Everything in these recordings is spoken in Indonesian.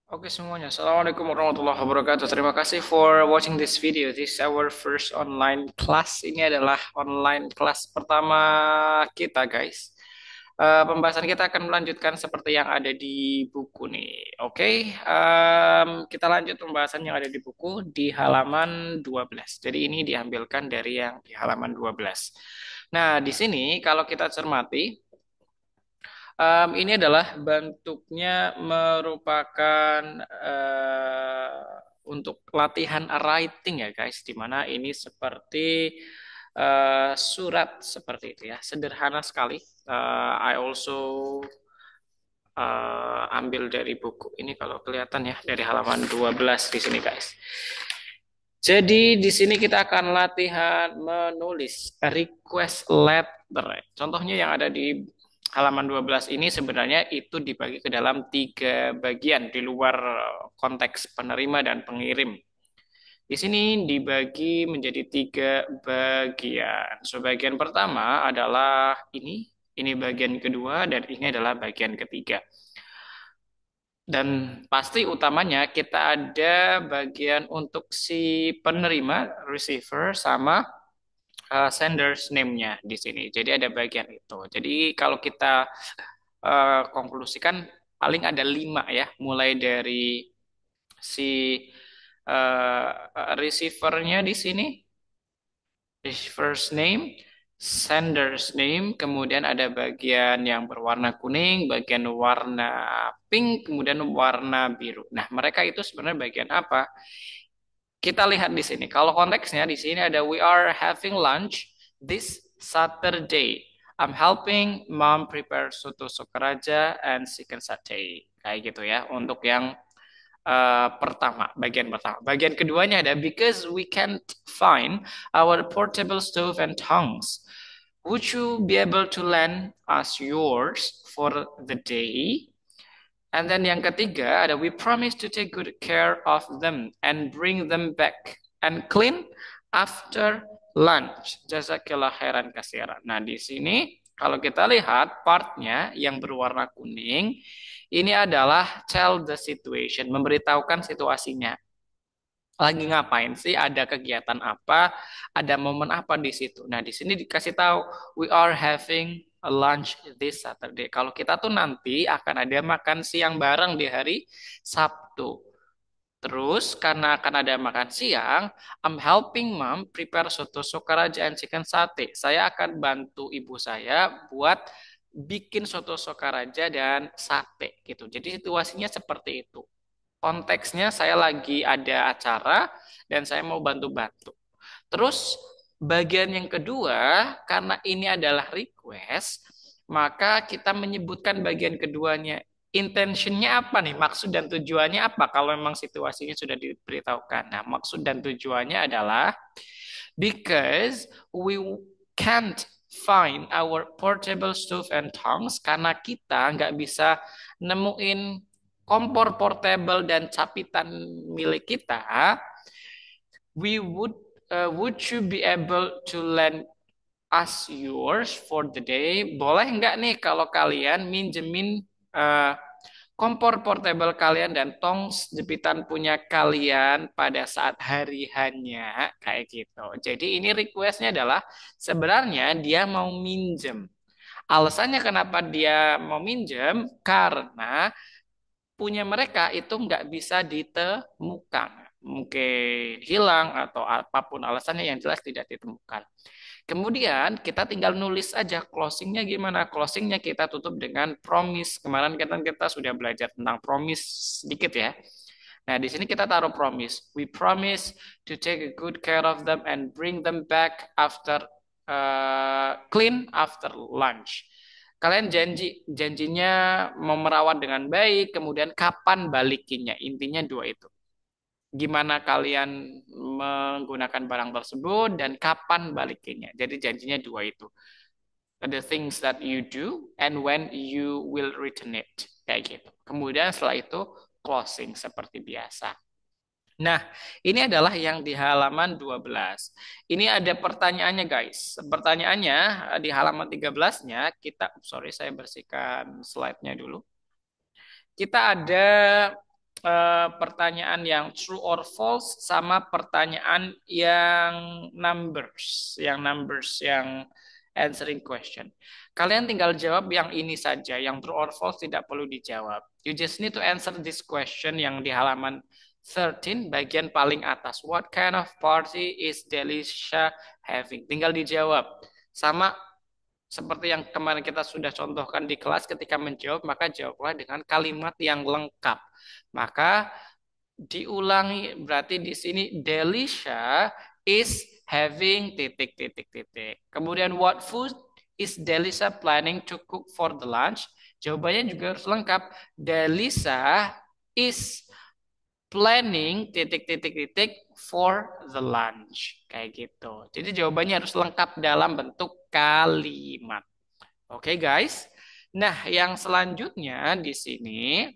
Oke semuanya, Assalamualaikum warahmatullahi wabarakatuh. Terima kasih for watching this video. This is our first online class. Ini adalah online kelas pertama kita, guys. Pembahasan kita akan melanjutkan seperti yang ada di buku nih. Oke, kita lanjut pembahasan yang ada di buku di halaman 12. Jadi ini diambilkan dari yang di halaman 12. Nah, di sini kalau kita cermati, ini adalah bentuknya merupakan untuk latihan writing ya guys, di mana ini seperti surat seperti itu ya, sederhana sekali. I also ambil dari buku ini kalau kelihatan ya dari halaman 12 di sini guys. Jadi di sini kita akan latihan menulis request letter. Contohnya yang ada di halaman 12 ini sebenarnya itu dibagi ke dalam tiga bagian di luar konteks penerima dan pengirim. Di sini dibagi menjadi tiga bagian. Sebagian pertama adalah ini bagian kedua, dan ini adalah bagian ketiga. Dan pasti utamanya kita ada bagian untuk si penerima, receiver, sama sender's name-nya di sini. Jadi ada bagian itu. Jadi kalau kita konklusikan paling ada 5 ya, mulai dari si receiver-nya di sini, receiver's name, sender's name, kemudian ada bagian yang berwarna kuning, bagian warna pink, kemudian warna biru. Nah, mereka itu sebenarnya bagian apa? Kita lihat di sini. Kalau konteksnya di sini ada we are having lunch this Saturday. I'm helping mom prepare soto sokaraja and chicken satay. Kayak gitu ya. Untuk yang pertama, bagian pertama. Bagian keduanya ada because we can't find our portable stove and tongs. Would you be able to lend us yours for the day? And then yang ketiga ada we promise to take good care of them and bring them back and clean after lunch. Jazakillah khairan kasiran. Nah, di sini kalau kita lihat partnya yang berwarna kuning, ini adalah tell the situation, memberitahukan situasinya. Lagi ngapain sih? Ada kegiatan apa? Ada momen apa di situ? Nah, di sini dikasih tahu we are having a lunch this Saturday. Kalau kita tuh nanti akan ada makan siang bareng di hari Sabtu. Terus karena akan ada makan siang, I'm helping mom prepare soto sokaraja and chicken sate. Saya akan bantu ibu saya buat bikin soto sokaraja dan sate gitu. Jadi situasinya seperti itu. Konteksnya saya lagi ada acara dan saya mau bantu-bantu. Terus bagian yang kedua, karena ini adalah request, maka kita menyebutkan bagian keduanya. Intentionnya apa nih? Maksud dan tujuannya apa? Kalau memang situasinya sudah diberitahukan. Nah, maksud dan tujuannya adalah because we can't find our portable stove and tongs, karena kita nggak bisa nemuin kompor portable dan capitan milik kita. We would you be able to lend us yours for the day? Boleh nggak nih kalau kalian minjemin eh, kompor portable kalian dan tongs jepitan punya kalian pada saat hari hanya kayak gitu. Jadi ini requestnya adalah sebenarnya dia mau minjem. Alasannya kenapa dia mau minjem? Karena punya mereka itu nggak bisa ditemukan. Mungkin hilang atau apapun alasannya yang jelas tidak ditemukan. Kemudian kita tinggal nulis aja closingnya gimana. Closingnya kita tutup dengan promise. Kemarin kita sudah belajar tentang promise sedikit ya. Nah, di sini kita taruh promise. We promise to take a good care of them and bring them back after clean after lunch. Kalian janjinya mau merawat dengan baik, kemudian kapan balikinnya. Intinya dua itu. Gimana kalian menggunakan barang tersebut dan kapan balikinnya. Jadi janjinya dua itu. The things that you do and when you will return it. Kayak gitu. Kemudian setelah itu closing seperti biasa. Nah, ini adalah yang di halaman 12. Ini ada pertanyaannya, guys. Pertanyaannya di halaman 13-nya kita, sorry saya bersihkan slide-nya dulu. Kita ada pertanyaan yang true or false sama pertanyaan yang yang answering question. Kalian tinggal jawab yang ini saja, yang true or false tidak perlu dijawab. You just need to answer this question yang di halaman 13 bagian paling atas. What kind of party is Delisha having? Tinggal dijawab. Sama seperti yang kemarin kita sudah contohkan di kelas, ketika menjawab maka jawablah dengan kalimat yang lengkap. Maka diulangi, berarti di sini Delisha is having titik titik titik. Kemudian what food is Delisha planning to cook for the lunch? Jawabannya juga harus lengkap. Delisha is planning titik titik titik for the lunch. Kayak gitu. Jadi jawabannya harus lengkap dalam bentuk kalimat. Oke, guys. Nah, yang selanjutnya di sini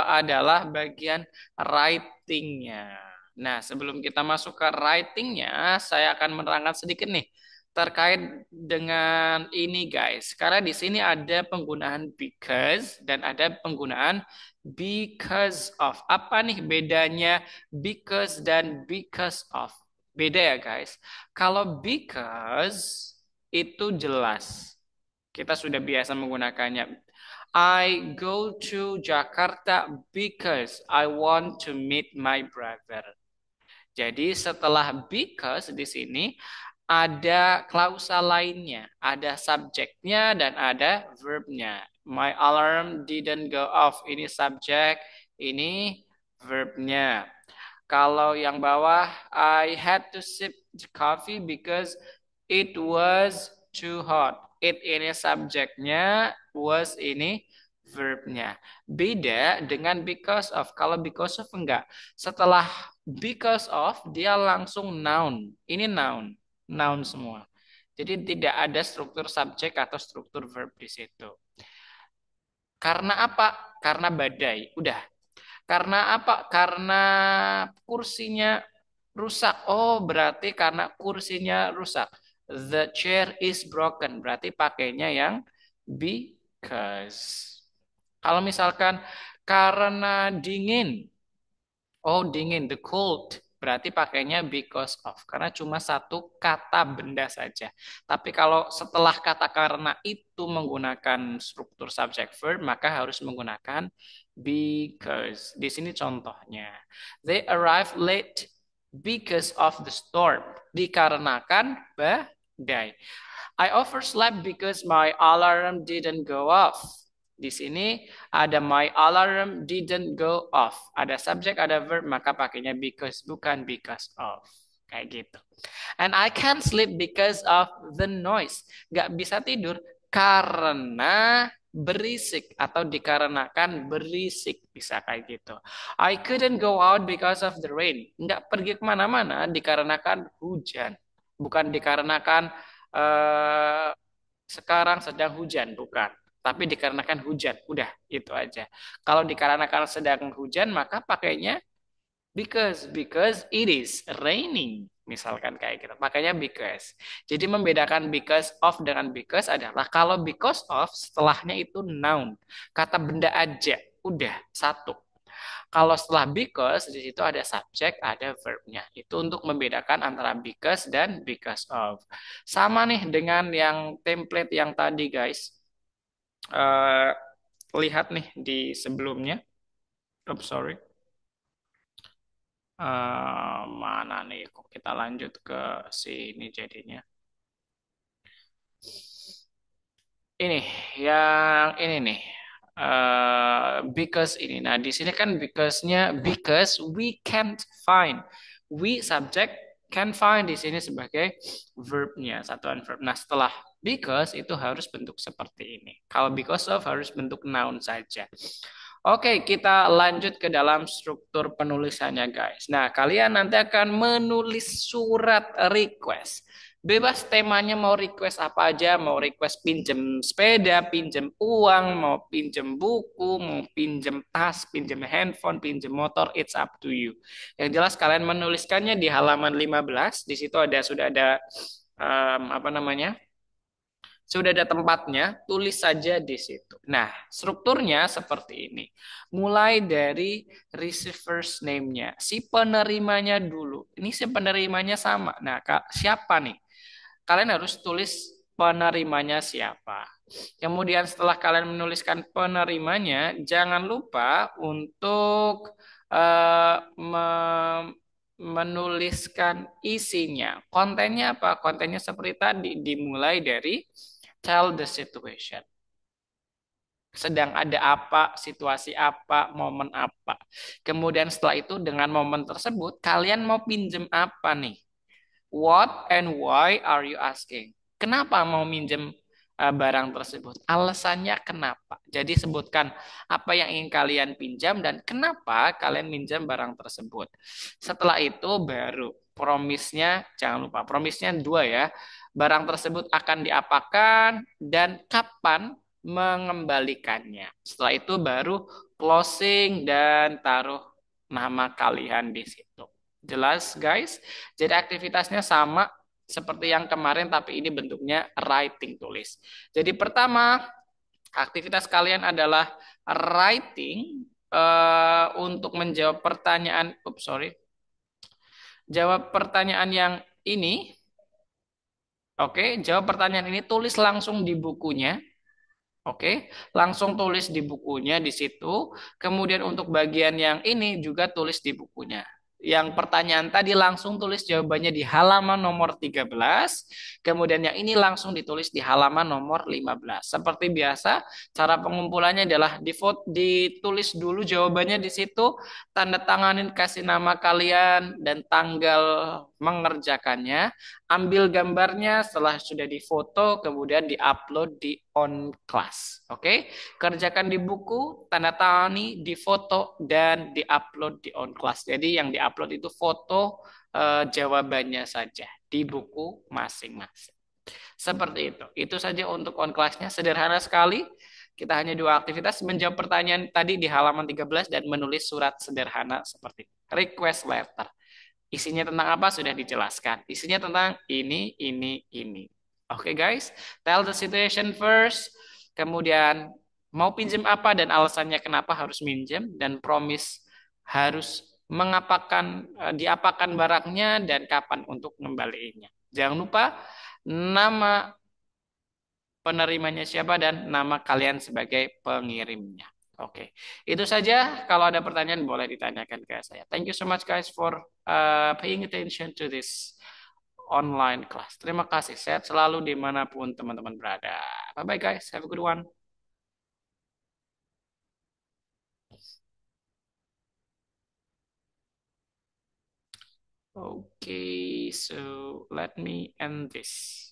adalah bagian writing-nya. Nah, sebelum kita masuk ke writing-nya, saya akan menerangkan sedikit nih terkait dengan ini, guys. Karena di sini ada penggunaan because dan ada penggunaan because of. Apa nih bedanya because dan because of? Beda ya, guys. Kalau because itu jelas. Kita sudah biasa menggunakannya. I go to Jakarta because I want to meet my brother. Jadi setelah because di sini ada klausa lainnya, ada subjeknya dan ada verbnya. My alarm didn't go off. Ini subjek, ini verbnya. Kalau yang bawah, I had to sip the coffee because it was too hot. It ini subjeknya, was ini verbnya. Beda dengan because of. Kalau because of enggak. Setelah because of, dia langsung noun. Ini noun. Noun semua. Jadi tidak ada struktur subjek atau struktur verb di situ. Karena apa? Karena badai. Udah. Karena apa? Karena kursinya rusak. Oh, berarti karena kursinya rusak. The chair is broken. Berarti pakainya yang because. Kalau misalkan karena dingin. Oh, dingin, the cold. Berarti pakainya because of. Karena cuma satu kata benda saja. Tapi kalau setelah kata karena itu menggunakan struktur subject verb, maka harus menggunakan because. Di sini contohnya. They arrived late because of the storm. Dikarenakan badai. I overslept because my alarm didn't go off. Di sini ada my alarm didn't go off. Ada subjek, ada verb, maka pakainya because, bukan because of. Kayak gitu. And I can't sleep because of the noise. Gak bisa tidur karena berisik atau dikarenakan berisik. Bisa kayak gitu. I couldn't go out because of the rain. Nggak pergi kemana-mana dikarenakan hujan. Bukan dikarenakan sekarang sedang hujan, bukan. Tapi dikarenakan hujan, udah itu aja. Kalau dikarenakan sedang hujan, maka pakainya because it is raining. Misalkan kayak gitu. Pakainya because. Jadi membedakan because of dengan because adalah kalau because of setelahnya itu noun. Kata benda aja. Udah, satu. Kalau setelah because, di situ ada subjek, ada verbnya. Itu untuk membedakan antara because dan because of. Sama nih dengan yang template yang tadi, guys. Eh, lihat nih di sebelumnya. Oops, sorry. Mana nih? Kok kita lanjut ke sini jadinya. Ini, yang ini nih. Because ini. Nah, di sini kan because-nya because we can't find. We subject can find di sini sebagai verb-nya, satuan verb. Nah, setelah because itu harus bentuk seperti ini. Kalau because of harus bentuk noun saja. Oke, kita lanjut ke dalam struktur penulisannya, guys. Nah, kalian nanti akan menulis surat request. Bebas temanya mau request apa aja, mau request pinjem sepeda, pinjem uang, mau pinjem buku, mau pinjem tas, pinjem handphone, pinjem motor, it's up to you. Yang jelas kalian menuliskannya di halaman 15, di situ sudah ada apa namanya? Sudah ada tempatnya, tulis saja di situ. Nah, strukturnya seperti ini. Mulai dari receiver's name-nya, si penerimanya dulu. Ini si penerimanya sama. Nah, Kak, siapa nih? Kalian harus tulis penerimanya siapa. Kemudian setelah kalian menuliskan penerimanya, jangan lupa untuk menuliskan isinya. Kontennya apa? Kontennya seperti tadi, dimulai dari tell the situation. Sedang ada apa, situasi apa, momen apa. Kemudian setelah itu dengan momen tersebut, kalian mau pinjem apa nih? What and why are you asking? Kenapa mau minjem barang tersebut? Alasannya kenapa? Jadi sebutkan apa yang ingin kalian pinjam dan kenapa kalian minjam barang tersebut. Setelah itu baru promisnya, jangan lupa promisnya dua ya. Barang tersebut akan diapakan dan kapan mengembalikannya. Setelah itu baru closing dan taruh nama kalian di situ. Jelas, guys? Jadi aktivitasnya sama seperti yang kemarin, tapi ini bentuknya writing tulis. Jadi pertama, aktivitas kalian adalah writing untuk menjawab pertanyaan, sorry, jawab pertanyaan yang ini. Oke, jawab pertanyaan ini tulis langsung di bukunya. Oke, langsung tulis di bukunya di situ. Kemudian untuk bagian yang ini juga tulis di bukunya. Yang pertanyaan tadi langsung tulis jawabannya di halaman nomor 13. Kemudian yang ini langsung ditulis di halaman nomor 15. Seperti biasa, cara pengumpulannya adalah ditulis dulu jawabannya di situ, tanda tanganin kasih nama kalian dan tanggal mengerjakannya. Ambil gambarnya setelah sudah difoto, kemudian diupload di on class. Oke, kerjakan di buku, tanda tangani, difoto, dan diupload di on class. Jadi yang diupload itu foto jawabannya saja di buku masing-masing. Seperti itu. Itu saja untuk on class-nya. Sederhana sekali. Kita hanya dua aktivitas, menjawab pertanyaan tadi di halaman 13 dan menulis surat sederhana seperti request letter. Isinya tentang apa sudah dijelaskan. Isinya tentang ini. Oke guys, tell the situation first. Kemudian mau pinjam apa dan alasannya kenapa harus minjem dan promise harus mengapakan diapakan barangnya dan kapan untuk mengembalikannya. Jangan lupa nama penerimanya siapa dan nama kalian sebagai pengirimnya. Oke, itu saja. Kalau ada pertanyaan boleh ditanyakan ke saya. Thank you so much guys for paying attention to this online class. Terima kasih. Sehat selalu dimanapun teman-teman berada. Bye bye guys. Have a good one. Okay, so let me end this.